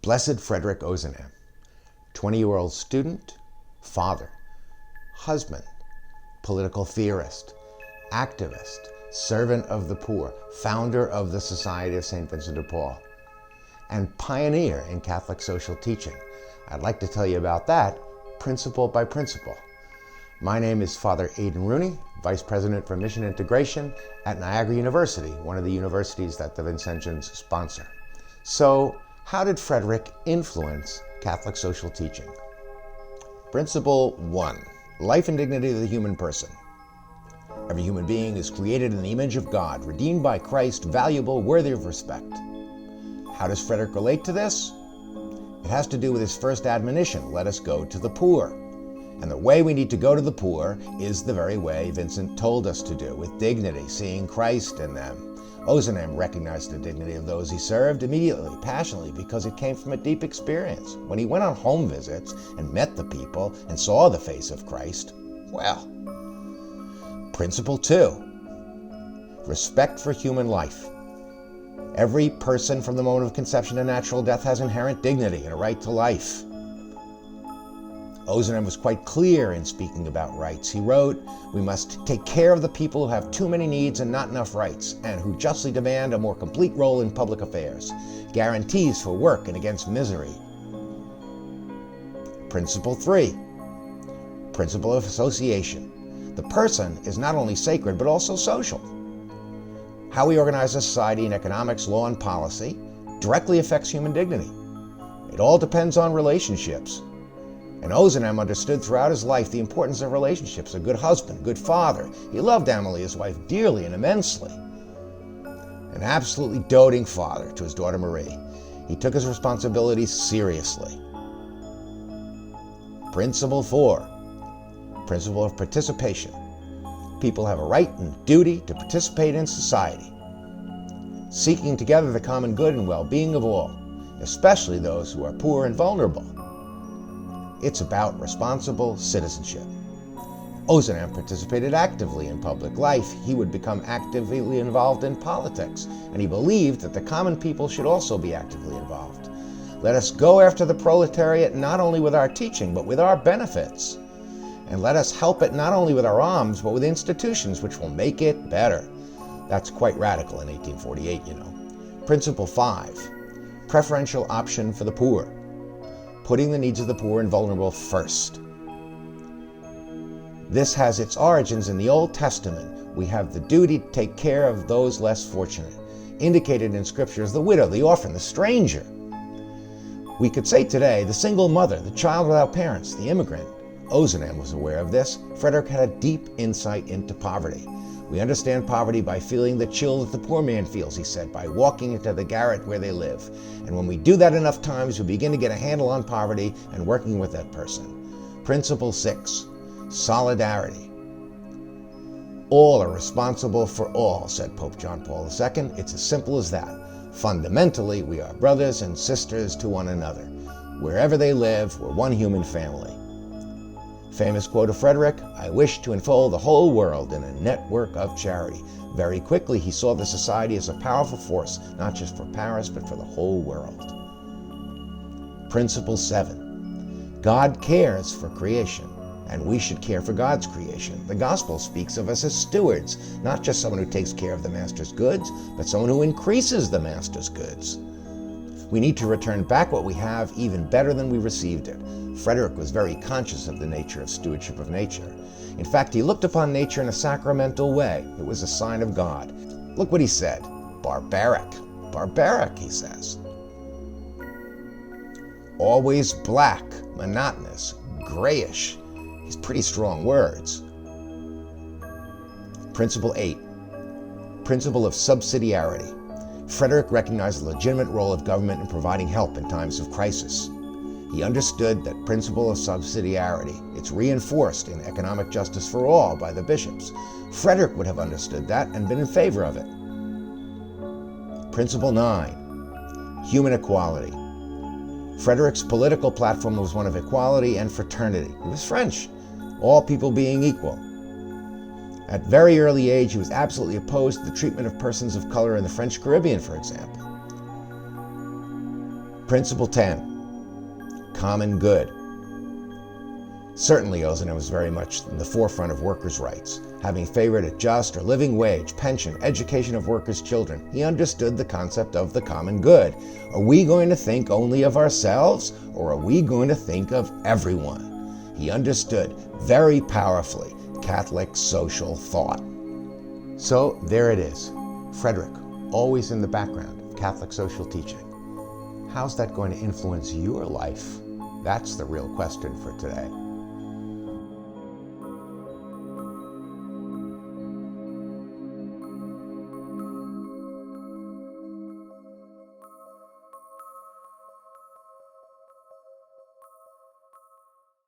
Blessed Frederic Ozanam, 20-year-old student, father, husband, political theorist, activist, servant of the poor, founder of the Society of St. Vincent de Paul, and pioneer in Catholic social teaching. I'd like to tell you about that principle by principle. My name is Father Aidan Rooney, Vice President for Mission Integration at Niagara University, one of the universities that the Vincentians sponsor. So, how did Frederic influence Catholic social teaching? Principle 1. Life and dignity of the human person. Every human being is created in the image of God, redeemed by Christ, valuable, worthy of respect. How does Frederic relate to this? It has to do with his first admonition, let us go to the poor. And the way we need to go to the poor is the very way Vincent told us to do, with dignity, seeing Christ in them. Ozanam recognized the dignity of those he served immediately, passionately, because it came from a deep experience. When he went on home visits and met the people and saw the face of Christ, well. Principle 2. Respect for human life. Every person from the moment of conception to natural death has inherent dignity and a right to life. Ozanam was quite clear in speaking about rights. He wrote, "We must take care of the people who have too many needs and not enough rights, and who justly demand a more complete role in public affairs, guarantees for work and against misery." Principle 3. Principle of association. The person is not only sacred, but also social. How we organize a society in economics, law, and policy directly affects human dignity. It all depends on relationships. And Ozanam understood throughout his life the importance of relationships, a good husband, good father. He loved Emily, his wife, dearly and immensely. An absolutely doting father to his daughter Marie. He took his responsibilities seriously. Principle 4. Principle of participation. People have a right and duty to participate in society, seeking together the common good and well-being of all, especially those who are poor and vulnerable. It's about responsible citizenship. Ozanam participated actively in public life. He would become actively involved in politics, and he believed that the common people should also be actively involved. Let us go after the proletariat not only with our teaching, but with our benefits. And let us help it not only with our alms, but with institutions which will make it better. That's quite radical in 1848, you know. Principle 5. Preferential option for the poor. Putting the needs of the poor and vulnerable first. This has its origins in the Old Testament. We have the duty to take care of those less fortunate, indicated in Scripture as the widow, the orphan, the stranger. We could say today the single mother, the child without parents, the immigrant. Ozanam was aware of this. Frederic had a deep insight into poverty. We understand poverty by feeling the chill that the poor man feels, he said, by walking into the garret where they live. And when we do that enough times, we begin to get a handle on poverty and working with that person. Principle 6. Solidarity. All are responsible for all, said Pope John Paul II. It's as simple as that. Fundamentally, we are brothers and sisters to one another. Wherever they live, we're one human family. Famous quote of Frederic, "I wish to enfold the whole world in a network of charity." Very quickly, he saw the society as a powerful force, not just for Paris, but for the whole world. Principle 7. God cares for creation, and we should care for God's creation. The gospel speaks of us as stewards, not just someone who takes care of the master's goods, but someone who increases the master's goods. We need to return back what we have even better than we received it. Frederic was very conscious of the nature of stewardship of nature. In fact, he looked upon nature in a sacramental way. It was a sign of God. Look what he said. Barbaric. Barbaric, he says. Always black, monotonous, grayish. These pretty strong words. Principle 8. Principle of subsidiarity. Frederic recognized the legitimate role of government in providing help in times of crisis. He understood that principle of subsidiarity. It's reinforced in economic justice for all by the bishops. Frederic would have understood that and been in favor of it. Principle 9. Human equality. Frederick's political platform was one of equality and fraternity. He was French, all people being equal. At a very early age, he was absolutely opposed to the treatment of persons of color in the French Caribbean, for example. Principle 10, common good. Certainly, Ozanam was very much in the forefront of workers' rights, having favored a just or living wage, pension, education of workers' children. He understood the concept of the common good. Are we going to think only of ourselves, or are we going to think of everyone? He understood very powerfully Catholic social thought. So there it is. Frederic, always in the background of Catholic social teaching. How's that going to influence your life? That's the real question for today.